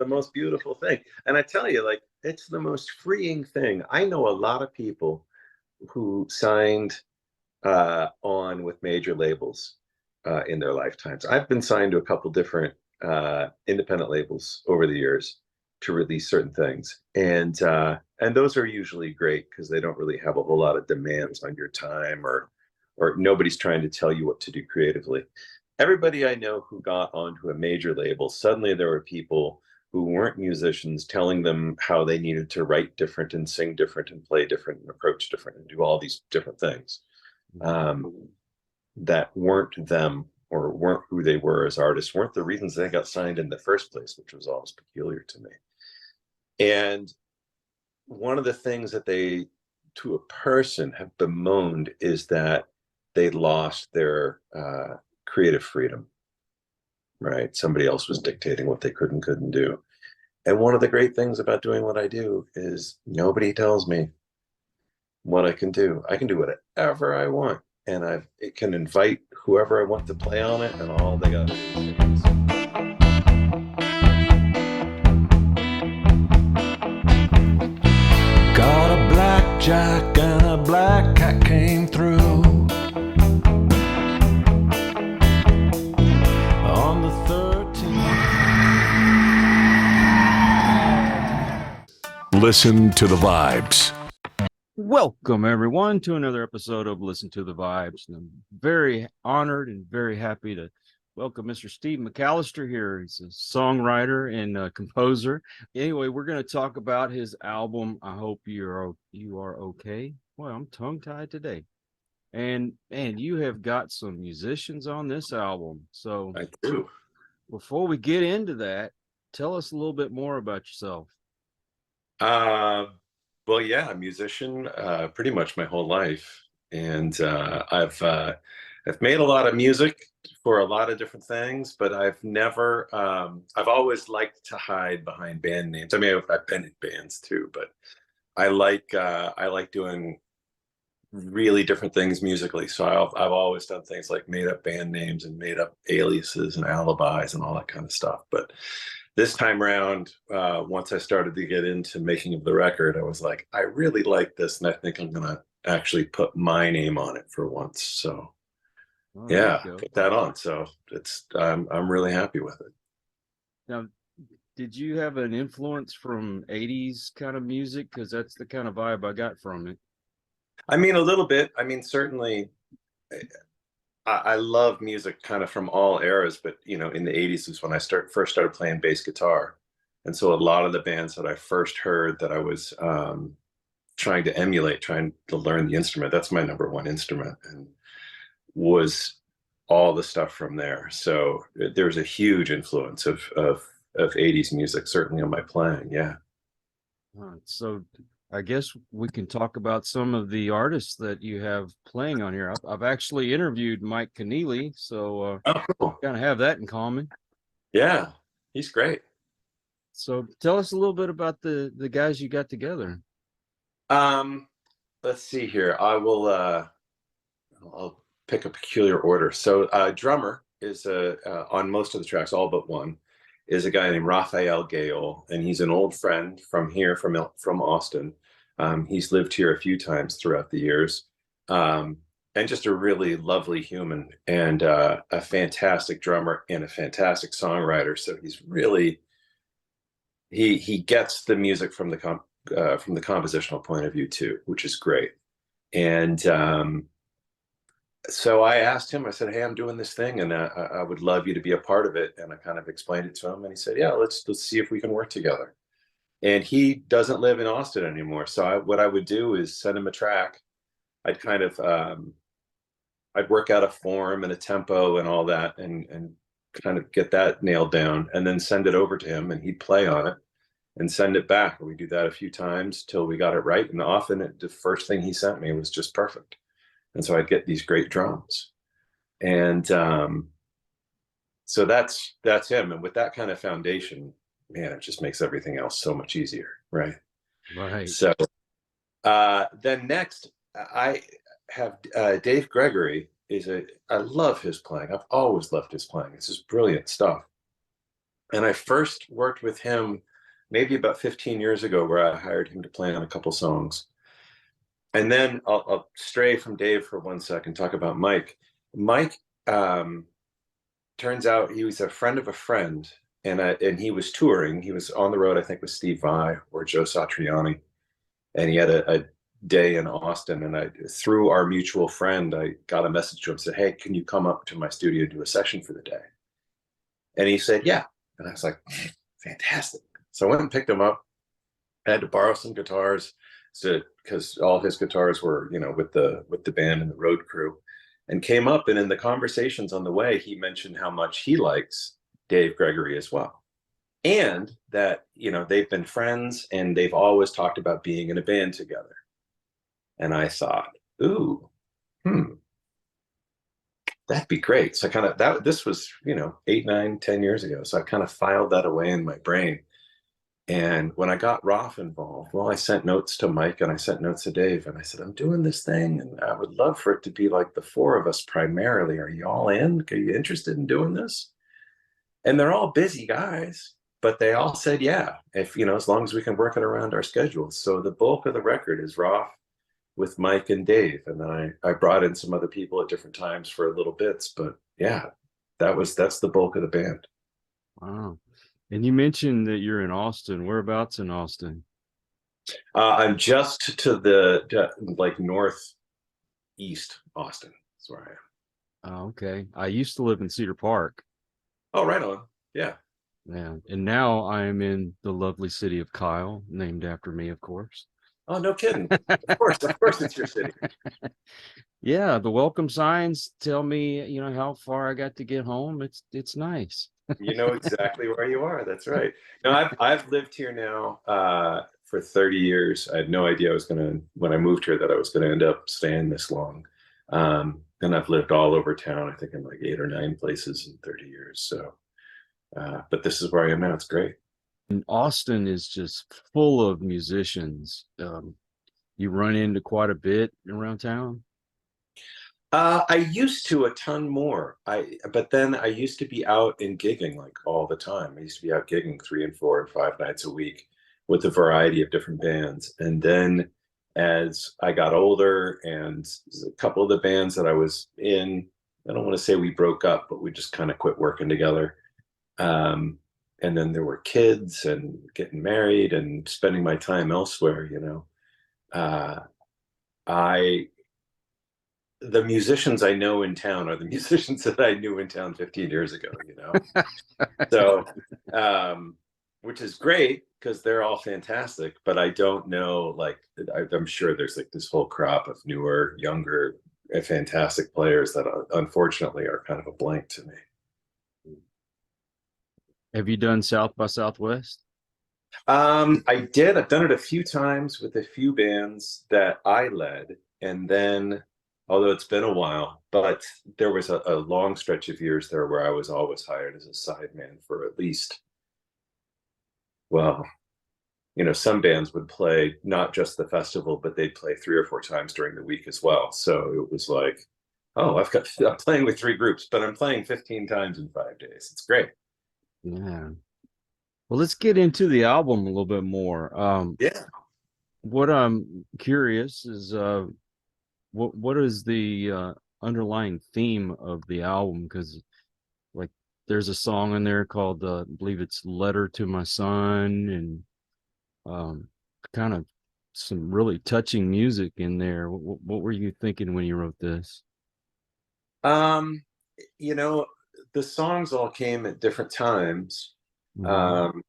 the most beautiful thing. And I tell you, like, it's the most freeing thing. I know a lot of people who signed on with major labels in their lifetimes. I've been signed to a couple different independent labels over the years to release certain things, and those are usually great because they don't really have a whole lot of demands on your time, or nobody's trying to tell you what to do creatively. Everybody I know who got onto a major label, suddenly there were people who weren't musicians telling them how they needed to write different and sing different and play different and approach different and do all these different things that weren't them, or weren't who they were as artists, weren't the reasons they got signed in the first place, which was always peculiar to me. And one of the things that they, to a person, have bemoaned is that they lost their creative freedom, right? Somebody else was dictating what they could and couldn't do. And one of the great things about doing what I do is nobody tells me what I can do. I can do whatever I want, and it can invite whoever I want to play on it, and all they got to do is sing. Got a blackjack and a black cat came through on the 13th. Listen to the vibes. Welcome, everyone, to another episode of Listen to the Vibes. And I'm very honored and very happy to welcome Mr. Steve McAllister here. He's a songwriter and composer. Anyway, we're going to talk about his album. I hope you are okay. Well, I'm tongue-tied today. And you have got some musicians on this album. So I do. Before we get into that, tell us a little bit more about yourself. Well, yeah, a musician pretty much my whole life, and I've made a lot of music for a lot of different things, but I've never I've always liked to hide behind band names. I mean, I've been in bands too, but I like doing really different things musically. So I've always done things like made up band names and made up aliases and alibis and all that kind of stuff. But this time around, once I started to get into making of the record, I was like, I really like this, and I think I'm gonna actually put my name on it for once. So yeah, put that on. So I'm really happy with it. Now, did you have an influence from 80s kind of music? Because that's the kind of vibe I got from it. I mean, a little bit. I mean, certainly I love music kind of from all eras, but in the 80s is when I first started playing bass guitar. And so a lot of the bands that I first heard that I was trying to emulate, trying to learn the instrument, that's my number one instrument, and was all the stuff from there. So there's a huge influence of 80s music, certainly on my playing. Yeah. So I guess we can talk about some of the artists that you have playing on here. I've actually interviewed Mike Keneally, so cool. Kind of have that in common. Yeah, he's great. So tell us a little bit about the guys you got together. Let's see here. I'll pick a peculiar order. So drummer is on most of the tracks, all but one, is a guy named Rafael Gayol, and he's an old friend from here, from Austin. He's lived here a few times throughout the years, and just a really lovely human, and a fantastic drummer and a fantastic songwriter. So he's really he gets the music from the compositional point of view too, which is great. And so I asked him, I said, hey, I'm doing this thing, and I would love you to be a part of it. And I kind of explained it to him, and he said, yeah, let's see if we can work together. And he doesn't live in Austin anymore. So what I would do is send him a track. I'd kind of, I'd work out a form and a tempo and all that, and kind of get that nailed down, and then send it over to him, and he'd play on it and send it back. And we do that a few times till we got it right. And often the first thing he sent me was just perfect. And so I'd get these great drums. And so that's him. And with that kind of foundation, man, it just makes everything else so much easier, right? Right. So then next, I have Dave Gregory. I love his playing. I've always loved his playing. It's just brilliant stuff. And I first worked with him maybe about 15 years ago, where I hired him to play on a couple songs. And then I'll stray from Dave for 1 second, talk about Mike. Mike, turns out he was a friend of a friend, and he was touring. He was on the road, I think, with Steve Vai or Joe Satriani, and he had a day in Austin. And through our mutual friend, I got a message to him, said, "Hey, can you come up to my studio and do a session for the day?" And he said, "Yeah." And I was like, fantastic. So I went and picked him up. I had to borrow some guitars, because all his guitars were, with the band and the road crew, and came up. And in the conversations on the way, he mentioned how much he likes Dave Gregory as well, and that they've been friends and they've always talked about being in a band together. And I thought, ooh, that'd be great. So this was 8, 9, 10 years ago. So I kind of filed that away in my brain. And when I got Roth involved, well, I sent notes to Mike and I sent notes to Dave, and I said, "I'm doing this thing and I would love for it to be like the four of us primarily. Are you all in? Are you interested in doing this?" And they're all busy guys, but they all said, yeah, if, as long as we can work it around our schedules. So the bulk of the record is Roth with Mike and Dave. And then I brought in some other people at different times for little bits, but yeah, that's the bulk of the band. Wow. And you mentioned that you're in Austin. Whereabouts in Austin? I'm just to the like northeast Austin. That's where I am. Oh, okay. I used to live in Cedar Park. Oh, right on. Yeah. Yeah. And now I am in the lovely city of Kyle, named after me, of course. Oh, no kidding. Of course it's your city. Yeah, the welcome signs tell me, how far I got to get home. It's nice. You know exactly where you are. That's right. No, I've lived here now for 30 years. I had no idea when I moved here, that I was gonna end up staying this long. And I've lived all over town, I think in like 8 or 9 places in 30 years. So, but this is where I am now. It's great. And Austin is just full of musicians. You run into quite a bit around town. I used to a ton more. But then I used to be out and gigging like all the time. I used to be out gigging 3 and 4 and 5 nights a week with a variety of different bands. And then as I got older, and a couple of the bands that I was in, I don't want to say we broke up, but we just kind of quit working together. And then there were kids and getting married and spending my time elsewhere, the musicians I know in town are the musicians that I knew in town 15 years ago, So, which is great because they're all fantastic, but I don't know, like, I'm sure there's like this whole crop of newer, younger, fantastic players that unfortunately are kind of a blank to me. Have you done South by Southwest? I did. I've done it a few times with a few bands that I led, and then, although it's been a while, but there was a long stretch of years there where I was always hired as a sideman for at least, well, some bands would play not just the festival, but they'd play 3 or 4 times during the week as well. So it was like, oh, I'm playing with 3 groups, but I'm playing 15 times in 5 days. It's great. Yeah. Well, let's get into the album a little bit more. Yeah. What I'm curious is, what is the underlying theme of the album? Because like there's a song in there called I believe it's Letter to My Son, and kind of some really touching music in there. What were you thinking when you wrote this? The songs all came at different times. Mhm.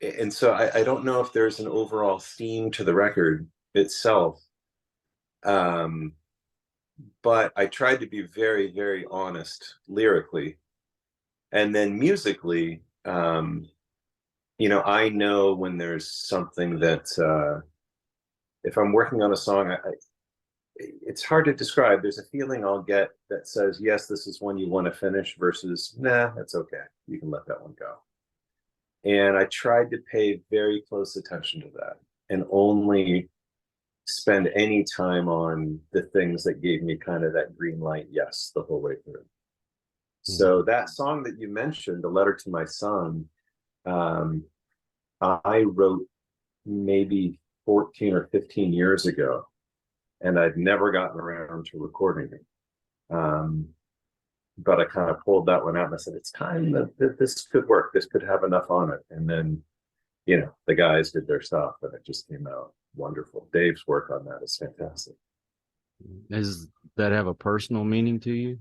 And so I don't know if there's an overall theme to the record itself. But I tried to be very, very honest lyrically. And then musically, I know when there's something that, if I'm working on a song, it's hard to describe. There's a feeling I'll get that says, yes, this is one you want to finish, versus, nah, that's okay. You can let that one go. And I tried to pay very close attention to that and only spend any time on the things that gave me kind of that green light, yes, the whole way through. So that song that you mentioned, "The Letter to My Son," um, I wrote maybe 14 or 15 years ago, and I'd never gotten around to recording it. But I kind of pulled that one out and I said, it's time that this could work. This could have enough on it. And then, the guys did their stuff and it just came out wonderful. Dave's work on that is fantastic. Does that have a personal meaning to you?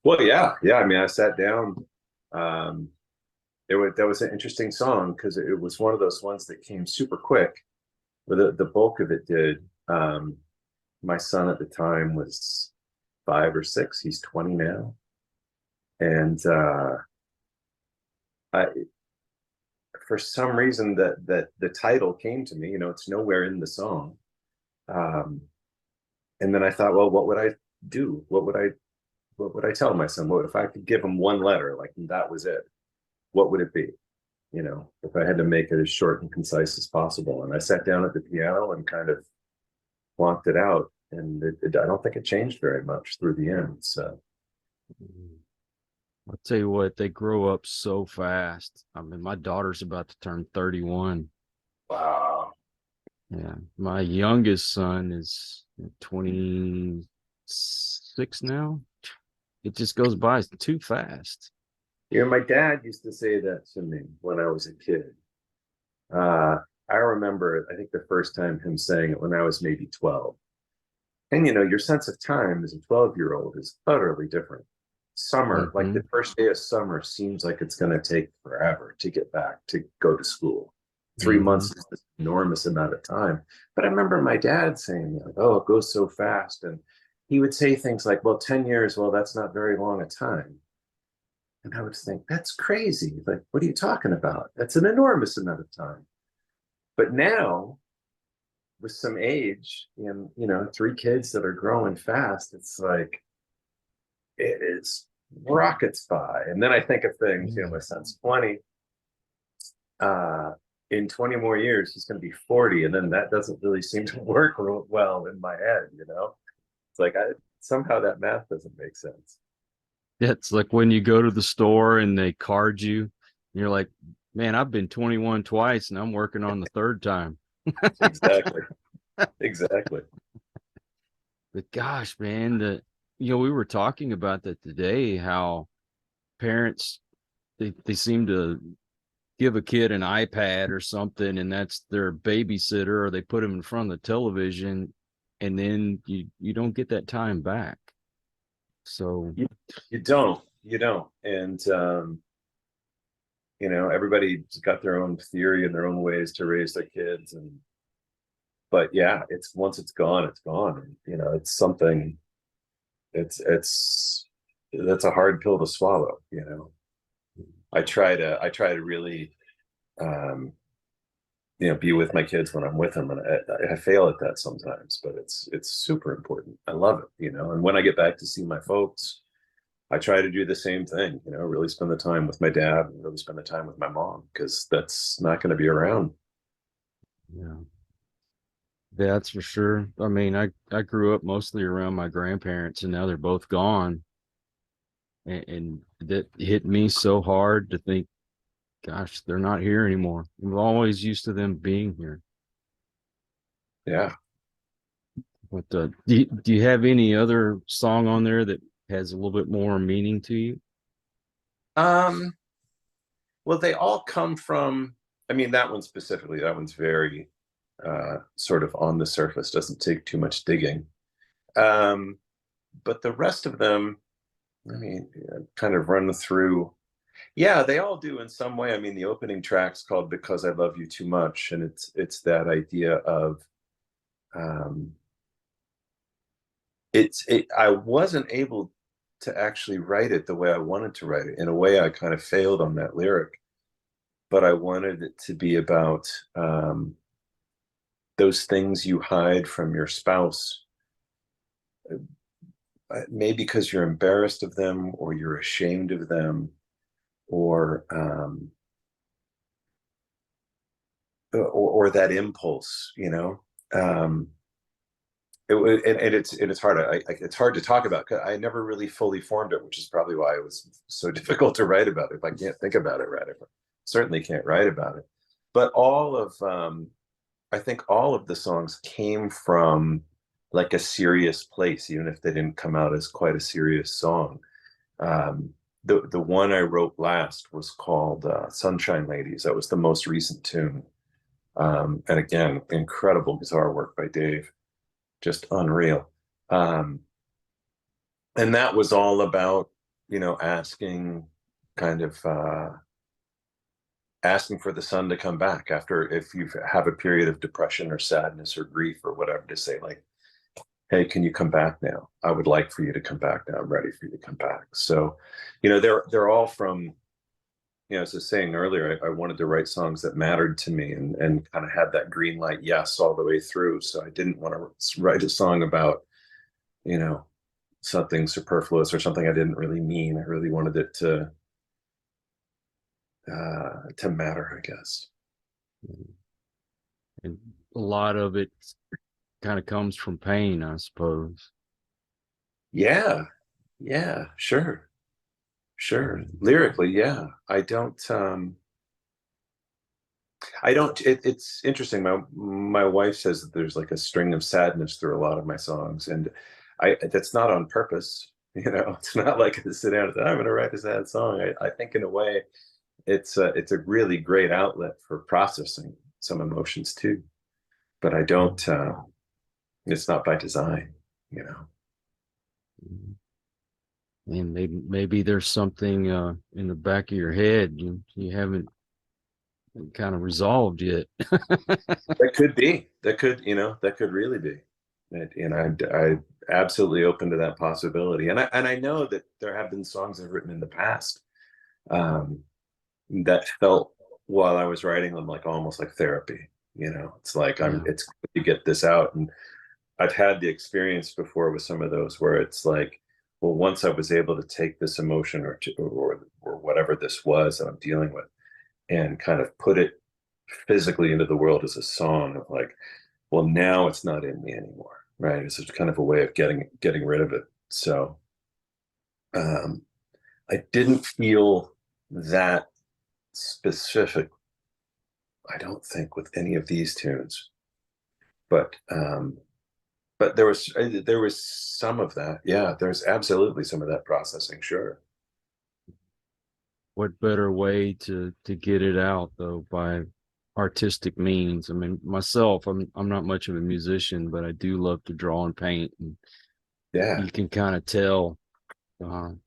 Well, yeah. I mean, I sat down. That was an interesting song because it was one of those ones that came super quick. But the bulk of it did. My son at the time was 5 or 6. He's 20 now. And for some reason that the title came to me, it's nowhere in the song. And then I thought, well, what would I do? What would I tell my son? What if I could give him one letter, like that was it? What would it be? If I had to make it as short and concise as possible. And I sat down at the piano and kind of plonked it out. And I don't think it changed very much through the end. So I'll tell you what, they grow up so fast. I mean, my daughter's about to turn 31. Wow. Yeah. My youngest son is 26 now. It just goes by too fast. My dad used to say that to me when I was a kid. I remember, I think the first time him saying it when I was maybe 12. And, your sense of time as a 12-year-old is utterly different. Summer, like the first day of summer seems like it's going to take forever to get back to go to school. 3 months is this enormous amount of time. But I remember my dad saying, like, oh, it goes so fast. And he would say things like, well, 10 years, well, that's not very long a time. And I would think, that's crazy. Like, what are you talking about? That's an enormous amount of time. But now, with some age and, 3 kids that are growing fast, it's like, it is rockets by. And then I think of things, my son's 20. In 20 more years, he's going to be 40. And then that doesn't really seem to work real well in my head, It's like, somehow that math doesn't make sense. It's like when you go to the store and they card you, and you're like, man, I've been 21 twice and I'm working on the third time. Exactly. Exactly. But gosh, man, we were talking about that today, how parents, they seem to give a kid an iPad or something, and that's their babysitter, or they put them in front of the television, and then you don't get that time back. So you don't. And everybody's got their own theory and their own ways to raise their kids. But yeah, once it's gone, it's gone. It's something. That's a hard pill to swallow. I try to really, be with my kids when I'm with them, and I fail at that sometimes. But it's super important. I love it. And when I get back to see my folks, I try to do the same thing. Really spend the time with my dad and really spend the time with my mom, because that's not going to be around. Yeah. That's for sure. I mean, I grew up mostly around my grandparents, and now they're both gone. And that hit me so hard to think, gosh, they're not here anymore. I'm always used to them being here. Yeah. But do you have any other song on there that has a little bit more meaning to you? Well, they all come from, I mean, that one specifically, that one's very sort of on the surface, doesn't take too much digging. But the rest of them, I mean, kind of run through. Yeah, they all do in some way. I mean, the opening track's called "Because I Love You Too Much," and it's that idea of I wasn't able to actually write it the way I wanted to write it. In a way, I kind of failed on that lyric, but I wanted it to be about those things you hide from your spouse, maybe because you're embarrassed of them, or you're ashamed of them, or that impulse, it's hard. It's hard to talk about, 'cause I never really fully formed it, which is probably why it was so difficult to write about it. If I can't think about it, right? I certainly can't write about it. But I think all of the songs came from like a serious place, even if they didn't come out as quite a serious song. The one I wrote last was called Sunshine Ladies. That was the most recent tune. And again, incredible guitar work by Dave, just unreal. And that was all about, asking kind of asking for the sun to come back after, if you have a period of depression or sadness or grief or whatever, to say like, hey, can you come back now? I would like for you to come back now. I'm ready for you to come back. So, they're all from, as I was saying earlier, I wanted to write songs that mattered to me and kind of had that green light yes all the way through. So I didn't want to write a song about, something superfluous or something I didn't really mean. I really wanted it to matter, I guess. And a lot of it kind of comes from pain, I suppose. Yeah, sure. Lyrically, yeah. It's interesting. My wife says that there's like a string of sadness through a lot of my songs, and that's not on purpose. It's not like I sit down and say, I'm going to write a sad song. I think in a way, it's a really great outlet for processing some emotions too. But I don't. It's not by design, And maybe there's something in the back of your head you haven't kind of resolved yet. That could be. That could really be. I absolutely open to that possibility. And I know that there have been songs I've written in the past that felt, while I was writing them, like almost like therapy. It's like it's good to get this out. And I've had the experience before with some of those where it's like, well, once I was able to take this emotion or whatever this was that I'm dealing with and kind of put it physically into the world as a song, of like, well, now it's not in me anymore, right? It's just kind of a way of getting rid of it. So I didn't feel that specific, I don't think, with any of these tunes, but there was some of that. Yeah, there's absolutely some of that processing, sure. What better way to get it out though, by artistic means? I mean, myself, I'm not much of a musician, but I do love to draw and paint, and Yeah. you can kind of tell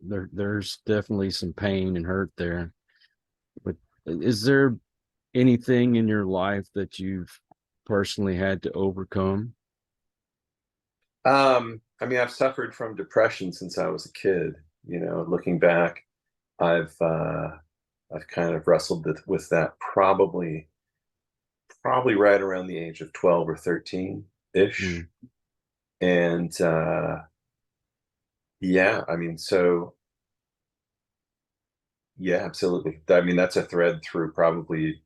there's definitely some pain and hurt there. But is there anything in your life that you've personally had to overcome? I mean, I've suffered from depression since I was a kid. Looking back, I've kind of wrestled with that probably right around the age of 12 or 13 ish. And yeah, I mean, so yeah, absolutely. I mean, that's a thread through probably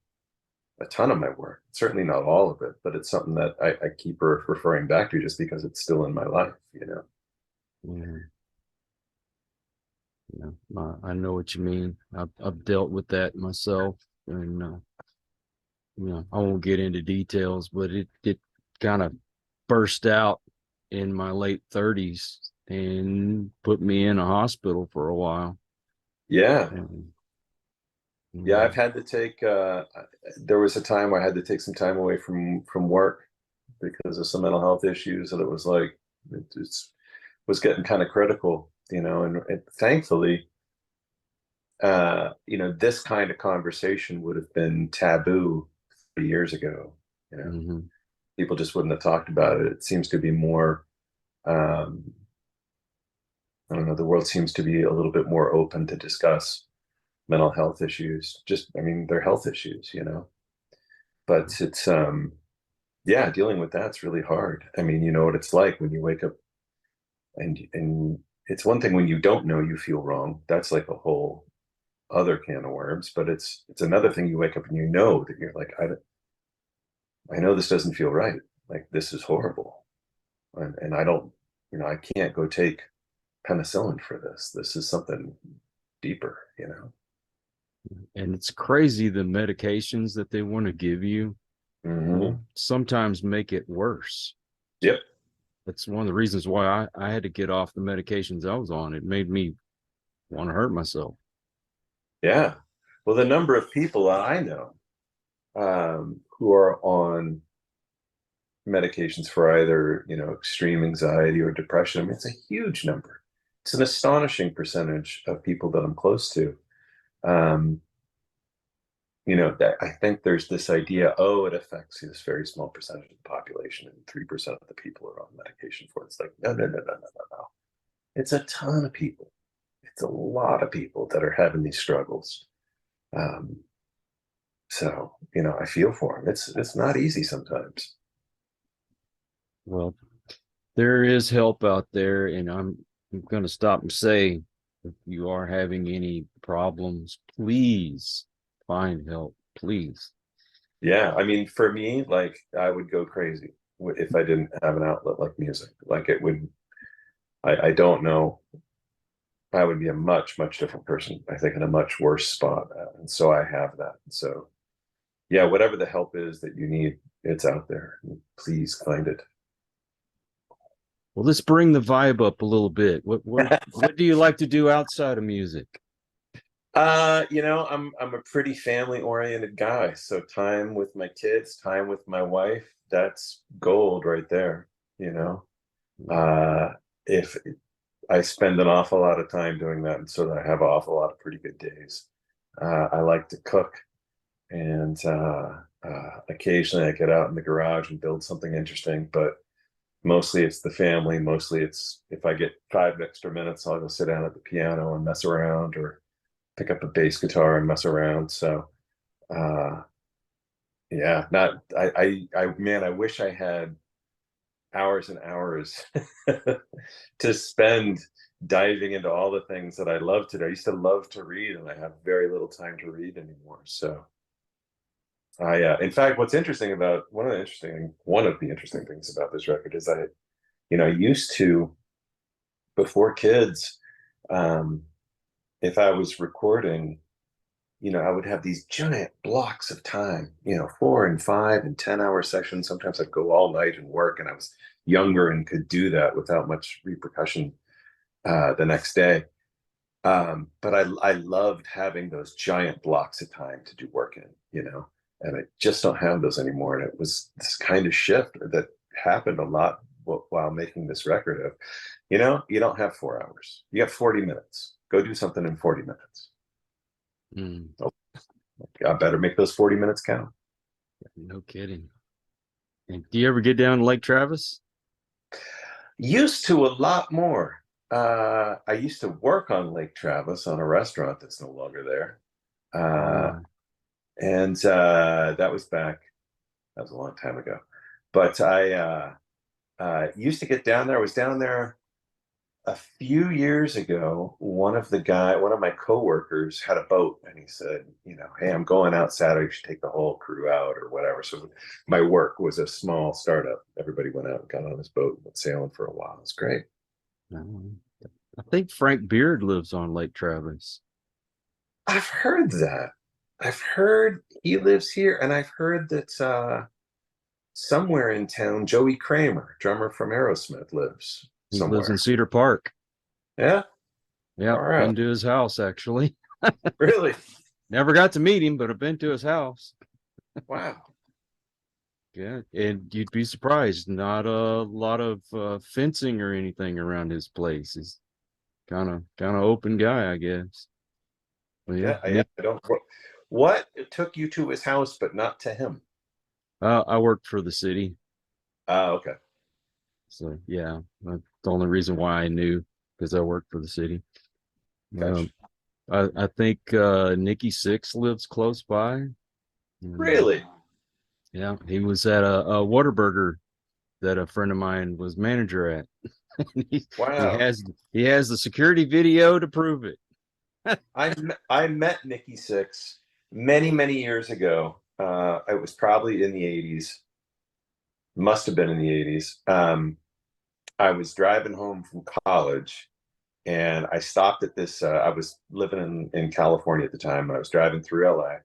a ton of my work. Certainly not all of it, but it's something that I keep referring back to just because it's still in my life. Yeah. I know what you mean. I've dealt with that myself, and I won't get into details, but it kind of burst out in my late 30s and put me in a hospital for a while. Yeah. And, Yeah, I've had to take there was a time where I had to take some time away from work because of some mental health issues, and it was like it was getting kind of critical, and thankfully this kind of conversation would have been taboo 3 years ago. People just wouldn't have talked about it. It seems to be more I don't know, the world seems to be a little bit more open to discuss mental health issues. I mean, they're health issues, but it's yeah, dealing with that's really hard. I mean, you know what it's like when you wake up and it's one thing when you don't know you feel wrong. That's like a whole other can of worms, but it's another thing you wake up and you know that you're like, I know this doesn't feel right. Like, this is horrible. and I don't, I can't go take penicillin for this. This is something deeper, And it's crazy, the medications that they want to give you will sometimes make it worse. Yep. That's one of the reasons why I had to get off the medications I was on. It made me want to hurt myself. Yeah. Well, the number of people I know who are on medications for either, extreme anxiety or depression, I mean, it's a huge number. It's an astonishing percentage of people that I'm close to. That I think there's this idea, it affects this very small percentage of the population, and 3% of the people are on medication for it. It's like, no. It's a ton of people. It's a lot of people that are having these struggles. So, I feel for them. It's not easy sometimes. Well, there is help out there, and I'm going to stop and say, if you are having any problems, please find help, please. Yeah, I mean, for me, like, I would go crazy if I didn't have an outlet like music. Like, it would, I don't know, I would be a much, much different person, I think, in a much worse spot. And so I have that. So, yeah, whatever the help is that you need, it's out there. Please find it. Well, let's bring the vibe up a little bit. What do you like to do outside of music? I'm a pretty family-oriented guy. So time with my kids, time with my wife, that's gold right there, If I spend an awful lot of time doing that, and so that I have an awful lot of pretty good days. I like to cook, and occasionally I get out in the garage and build something interesting, but mostly it's the family. Mostly it's, if I get 5 extra minutes, I'll go sit down at the piano and mess around, or pick up a bass guitar and mess around. So, yeah, man, I wish I had hours and hours to spend diving into all the things that I love to do. I used to love to read, and I have very little time to read anymore. So in fact, what's interesting about one of the interesting things about this record is I used to, before kids, if I was recording, I would have these giant blocks of time, 4 and 5 and 10-hour sessions. Sometimes I'd go all night and work, and I was younger and could do that without much repercussion the next day. But I loved having those giant blocks of time to do work in, and I just don't have those anymore. And it was this kind of shift that happened a lot while making this record of, you don't have 4 hours. You have 40 minutes. Go do something in 40 minutes. Oh, I better make those 40 minutes count. No kidding. And do you ever get down to Lake Travis? Used to a lot more. I used to work on Lake Travis on a restaurant that's no longer there. And that was a long time ago. But I used to get down there. I was down there a few years ago. One of my coworkers had a boat, and he said, hey, I'm going out Saturday. You should take the whole crew out or whatever. So my work was a small startup. Everybody went out and got on his boat and went sailing for a while. It was great. I think Frank Beard lives on Lake Travis. I've heard that. I've heard he lives here, and I've heard that somewhere in town, Joey Kramer, drummer from Aerosmith, lives somewhere. He lives in Cedar Park. Yeah? Yeah, right. Been to his house, actually. Really? Never got to meet him, but I've been to his house. Wow. Yeah, and you'd be surprised. Not a lot of fencing or anything around his place. He's kind of open guy, I guess. Well, yeah, I don't. What took you to his house, but not to him? I worked for the city. Oh, okay. So yeah, that's the only reason why I knew, because I worked for the city. Gotcha. I think Nikki Sixx lives close by. Really? Yeah, he was at a Whataburger that a friend of mine was manager at. Wow. He has the security video to prove it. I met Nikki Sixx many, many years ago. It was probably in the 80s. Must have been in the 80s. I was driving home from college, and I stopped at this. I was living in California at the time, and I was driving through LA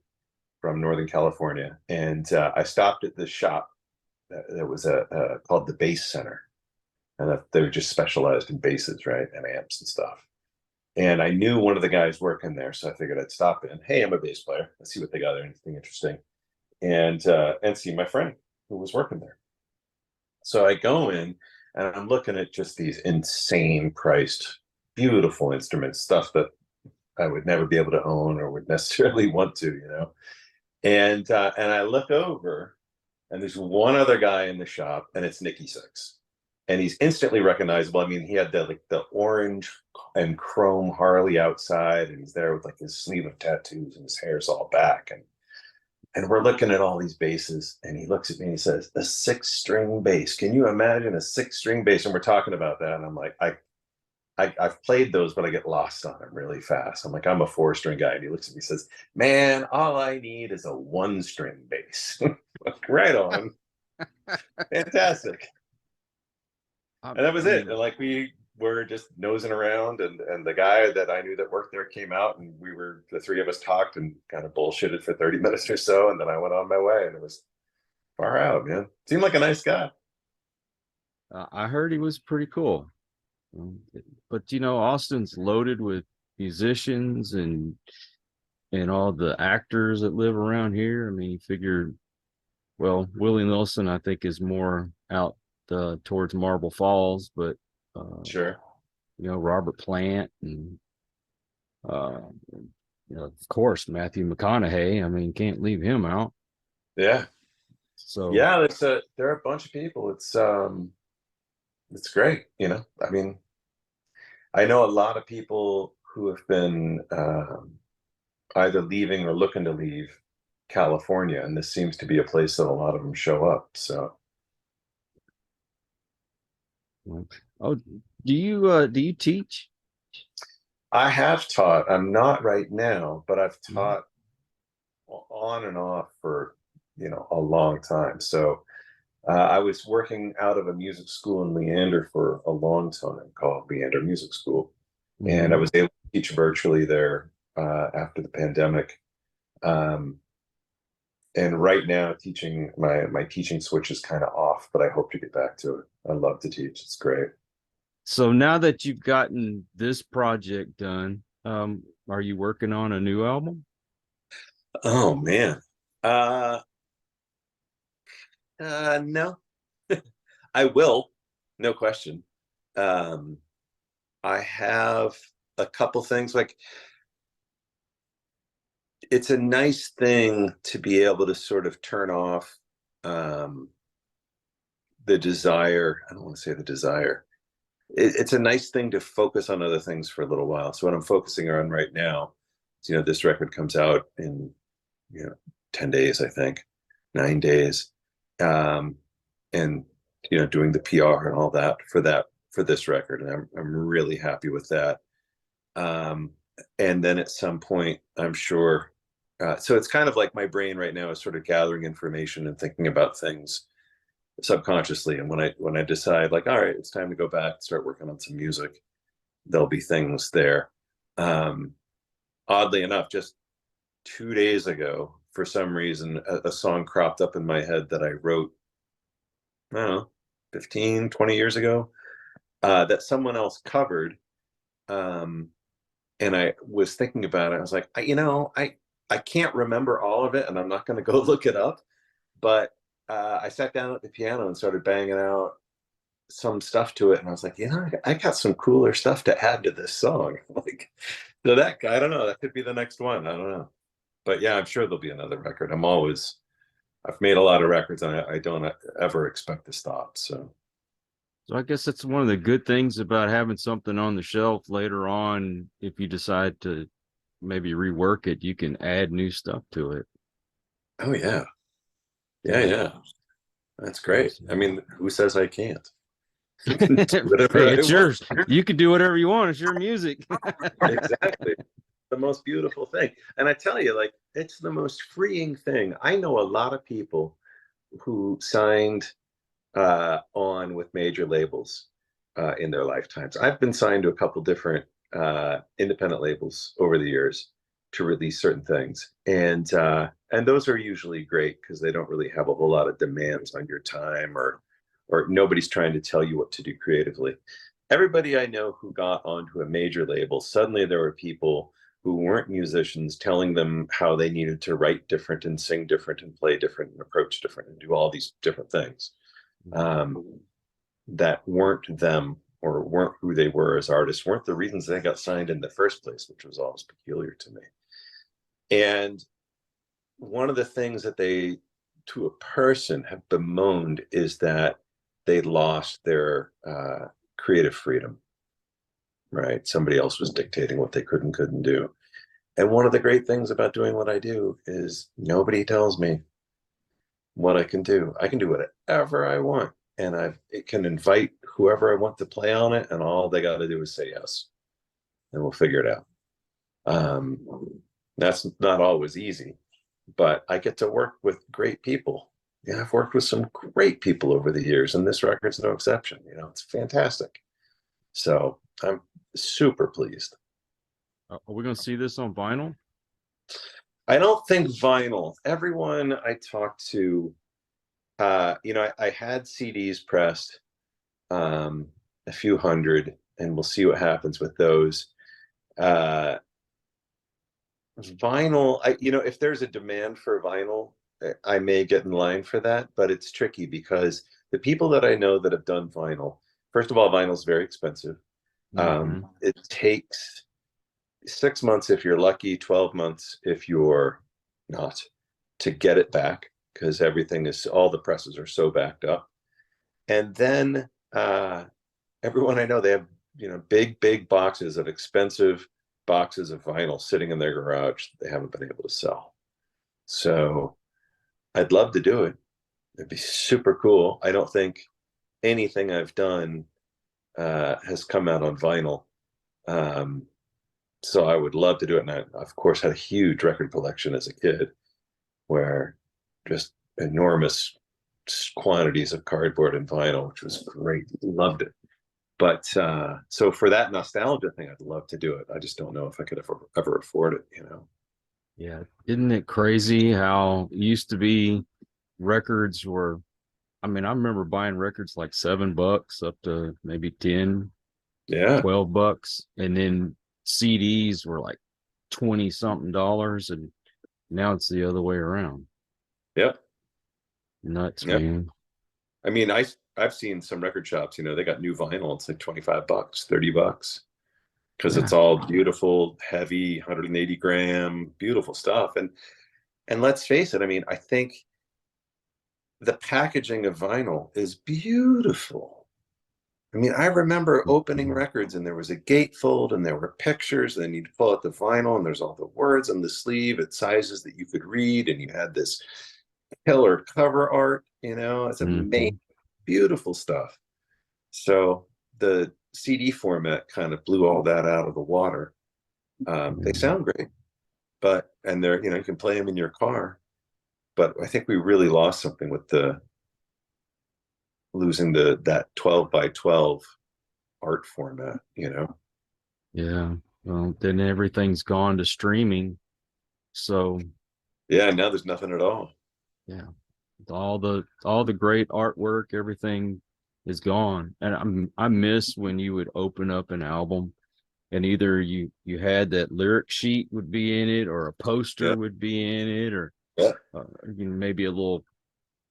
from Northern California, and I stopped at this shop that was called the Bass Center, and they were just specialized in basses, right, and amps and stuff. And I knew one of the guys working there, so I figured I'd stop in. Hey, I'm a bass player. Let's see what they got there, anything interesting, and see my friend who was working there. So I go in and I'm looking at just these insane priced, beautiful instruments, stuff that I would never be able to own or would necessarily want to, you know. And I look over, and there's one other guy in the shop, and it's Nikki Sixx, and he's instantly recognizable. I mean, he had the orange and chrome Harley outside, and he's there with like his sleeve of tattoos, and his hair's all back, and we're looking at all these basses, and he looks at me and he says, "A 6-string bass. Can you imagine a 6-string bass?" And we're talking about that, and I'm like, I've played those, but I get lost on them really fast. I'm like, I'm a 4-string guy. And he looks at me and says, "Man, all I need is a 1-string bass." Right on. Fantastic. And that was it. And like, we were just nosing around, and the guy that I knew that worked there came out, and the three of us talked and kind of bullshitted for 30 minutes or so. And then I went on my way, and it was far out, man. Seemed like a nice guy. I heard he was pretty cool. But you know, Austin's loaded with musicians and all the actors that live around here. I mean, you figure, well, Willie Nelson, I think, is more out towards Marble Falls, but Sure. you know, Robert Plant and you know, of course, Matthew McConaughey. I mean, can't leave him out. Yeah. So Yeah, there are a bunch of people. It's great, you know. I mean, I know a lot of people who have been either leaving or looking to leave California, and this seems to be a place that a lot of them show up. So, oh, do you teach? I have taught. I'm not right now, but I've taught on and off for, you know, a long time. So I was working out of a music school in Leander for a long time called Leander Music School. And I was able to teach virtually there after the pandemic. And right now, teaching my teaching switch is kind of off, but I hope to get back to it. I love to teach. It's great. So now that you've gotten this project done, are you working on a new album? Oh man. No. I will, no question. I have a couple things. Like, it's a nice thing to be able to sort of turn off the desire. I don't want to say the desire. It's a nice thing to focus on other things for a little while. So what I'm focusing on right now is, you know, this record comes out in, you know, 10 days, I think, 9 days. And, you know, doing the PR and all that for this record. And I'm really happy with that. And then at some point, I'm sure, so it's kind of like my brain right now is sort of gathering information and thinking about things subconsciously. And when I decide, like, all right, it's time to go back, start working on some music, there'll be things there. Oddly enough, just 2 days ago, for some reason, a song cropped up in my head that I wrote, I don't know, 15, 20 years ago, that someone else covered. And I was thinking about it. I was like, I can't remember all of it, and I'm not going to go look it up. But I sat down at the piano and started banging out some stuff to it, and I was like, you know, I got some cooler stuff to add to this song. Like, so that guy, I don't know, that could be the next one. I don't know, but yeah, I'm sure there'll be another record. I've made a lot of records, and I don't ever expect to stop. So I guess that's one of the good things about having something on the shelf later on. If you decide to maybe rework it, you can add new stuff to it. oh yeah, yeah, that's great. I mean, who says I can't? Whatever Hey, it's yours. You can do whatever you want. It's your music. Exactly. The most beautiful thing. And I tell you, like, it's the most freeing thing. I know a lot of people who signed on with major labels, in their lifetimes. I've been signed to a couple different independent labels over the years to release certain things, and those are usually great because they don't really have a whole lot of demands on your time, or nobody's trying to tell you what to do creatively. Everybody I know who got onto a major label, suddenly there were people who weren't musicians telling them how they needed to write different and sing different and play different and approach different and do all these different things that weren't them, or weren't who they were as artists, weren't the reasons they got signed in the first place, which was always peculiar to me. And one of the things that they, to a person, have bemoaned is that they lost their creative freedom, right? Somebody else was dictating what they could and couldn't do. And one of the great things about doing what I do is nobody tells me what I can do. I can do whatever I want, and it can invite whoever I want to play on it, and all they got to do is say yes, and we'll figure it out. That's not always easy, but I get to work with great people. Yeah, I've worked with some great people over the years, and this record's no exception. It's fantastic. So I'm super pleased. Are we going to see this on vinyl? I don't think vinyl. Everyone I talked to, I had CDs pressed, a few hundred, and we'll see what happens with those. Vinyl, if there's a demand for vinyl, I may get in line for that, but it's tricky because the people that I know that have done vinyl, first of all, vinyl is very expensive. It takes 6 months if you're lucky, 12 months if you're not, to get it back, because all the presses are so backed up. And then everyone I know, they have big boxes of expensive boxes of vinyl sitting in their garage that they haven't been able to sell. So I'd love to do it. It'd be super cool. I don't think anything I've done has come out on vinyl. So I would love to do it. And I, of course, had a huge record collection as a kid, where just enormous quantities of cardboard and vinyl, which was great. Loved it. But so for that nostalgia thing, I'd love to do it. I just don't know if I could ever afford it, Yeah. Isn't it crazy how it used to be records were, I remember buying records like $7 up to maybe 10, Yeah. $12. And then CDs were like 20 something dollars. And now it's the other way around. Yep. Nuts, Yep. man. I've seen some record shops, they got new vinyl. It's like $25, $30, because it's all beautiful, heavy, 180 gram, beautiful stuff. And let's face it, I think the packaging of vinyl is beautiful. I remember opening records, and there was a gatefold, and there were pictures, and then you'd pull out the vinyl, and there's all the words on the sleeve at sizes that you could read, and you had this killer cover art. It's amazing, beautiful stuff. So the CD format kind of blew all that out of the water. They sound great, and they're, you can play them in your car, but I think we really lost something with losing that 12 by 12 art format. Yeah. Well, then everything's gone to streaming. So yeah, now there's nothing at all. Yeah. All the great artwork, everything is gone. And I miss when you would open up an album, and either you had that lyric sheet would be in it, or a poster would be in it, or maybe a little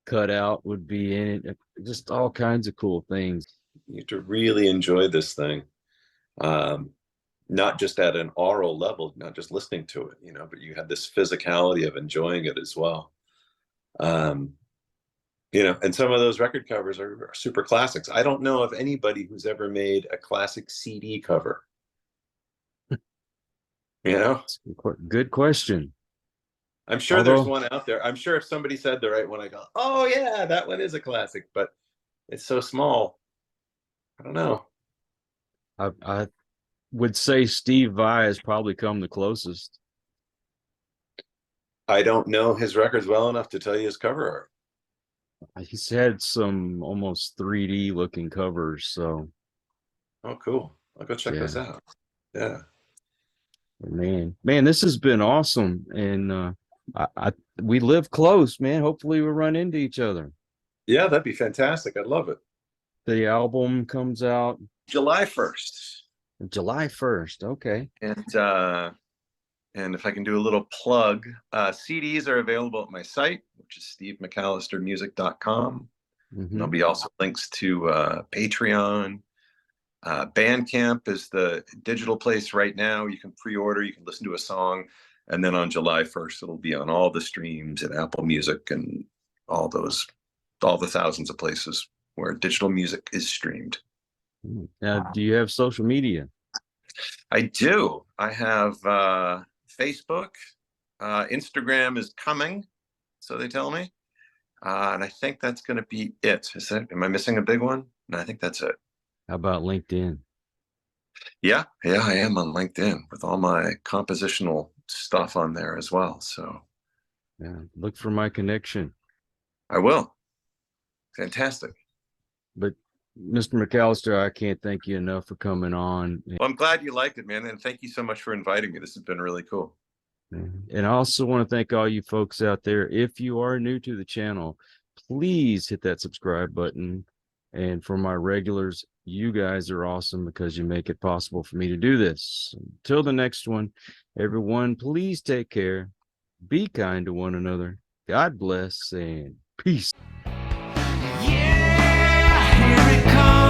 cutout would be in it. Just all kinds of cool things. You have to really enjoy this thing, not just at an oral level, not just listening to it, but you had this physicality of enjoying it as well. And some of those record covers are super classics. I don't know of anybody who's ever made a classic CD cover. Good question. I'm sure there's one out there. I'm sure if somebody said the right one, I go, oh yeah, that one is a classic, but it's so small. I don't know. I would say Steve Vai has probably come the closest. I don't know his records well enough to tell you his cover art. He's had some almost 3D looking covers, so Oh, cool. I'll go check those out. Yeah. Man, this has been awesome. And we live close, man. Hopefully we'll run into each other. Yeah, that'd be fantastic. I'd love it. The album comes out July 1st. July 1st. Okay. And if I can do a little plug, CDs are available at my site, which is stevemcallistermusic.com. And there'll be also links to Patreon. Bandcamp is the digital place right now. You can pre-order, you can listen to a song, and then on July 1st, it'll be on all the streams at Apple Music and all the thousands of places where digital music is streamed. Now, do you have social media? I do. I have Facebook. Instagram is coming, so they tell me. And I think that's going to be it. Am I missing a big one? No, I think that's it. How about LinkedIn? Yeah, I am on LinkedIn with all my compositional stuff on there as well. So yeah, look for my connection. I will. Fantastic. But Mr. McAllister, I can't thank you enough for coming on. Well, I'm glad you liked it, man. And thank you so much for inviting me. This has been really cool. And I also want to thank all you folks out there. If you are new to the channel, please hit that subscribe button. And for my regulars, you guys are awesome because you make it possible for me to do this. Until the next one, everyone, please take care. Be kind to one another. God bless and peace. Yeah, here it comes.